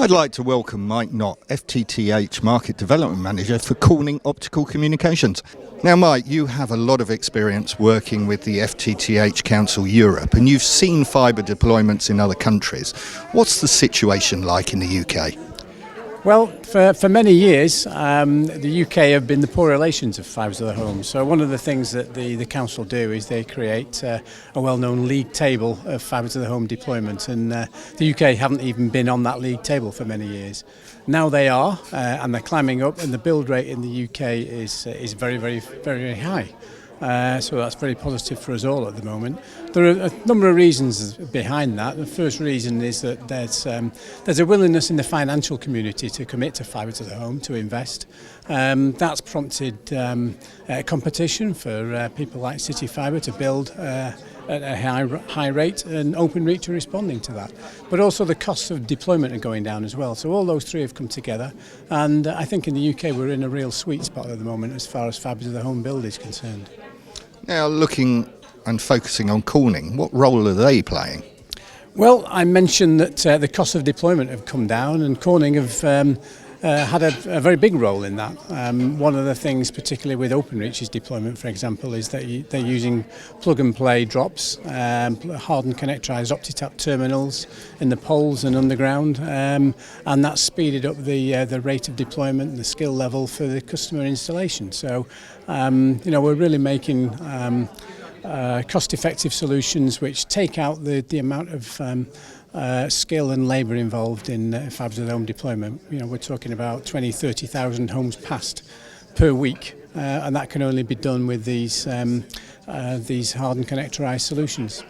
I'd like to welcome Mike Knott, FTTH Market Development Manager for Corning Optical Communications. Now Mike, you have a lot of experience working with the FTTH Council Europe and you've seen fibre deployments in other countries. What's the situation like in the UK? Well, for many years, the UK have been the poor relations of fibre to the home. So one of the things that the council do is they create a well-known league table of fibre to the home deployment, and the UK haven't even been on that league table for many years. Now they are, and they're climbing up, and the build rate in the UK is very, very, very, very high. So that's very positive for us all at the moment. There are a number of reasons behind that. The first reason is that there's a willingness in the financial community to commit to fibre to the home, to invest. That's prompted competition for people like City Fibre to build at a high rate, and Openreach are responding to that. But also the costs of deployment are going down as well. So all those three have come together, and I think in the UK we're in a real sweet spot at the moment as far as fibre to the home build is concerned. Now looking and focusing on Corning, what role are they playing? Well, I mentioned that the costs of deployment have come down, and Corning have had a very big role in that. One of the things, particularly with Openreach's deployment, for example, is that they're using plug-and-play drops, hardened connectorised OptiTap terminals in the poles and underground, and that's speeded up the rate of deployment and the skill level for the customer installation. So, we're really making cost-effective solutions which take out the amount of skill and labour involved in fibre to the home deployment. We're talking about 20,000–30,000 homes passed per week, and that can only be done with these hardened connectorised solutions.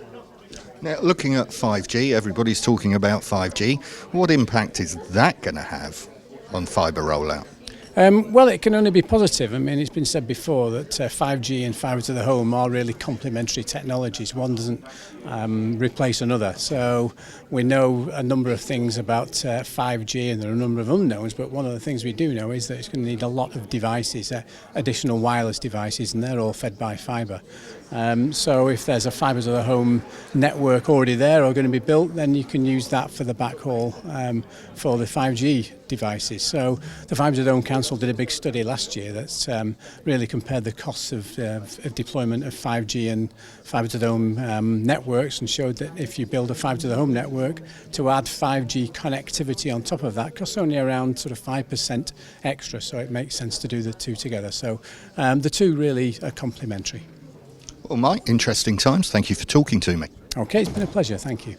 Now looking at 5G, everybody's talking about 5G. What impact is that going to have on fibre rollout? Well, it can only be positive. I mean, it's been said before that 5G and fibre to the home are really complementary technologies. One doesn't replace another. So we know a number of things about 5G, and there are a number of unknowns, but one of the things we do know is that it's going to need a lot of devices, additional wireless devices, and they're all fed by fibre. So if there's a fibre to the home network already there or going to be built, then you can use that for the backhaul for the 5G devices. So the Fibre to the Home Council did a big study last year that really compared the costs of deployment of 5G and Fibre to the Home networks, and showed that if you build a Fibre to the Home network, to add 5G connectivity on top of that costs only around sort of 5% extra, so it makes sense to do the two together. So the two really are complementary. Well, Mike, interesting times. Thank you for talking to me. Okay, it's been a pleasure. Thank you.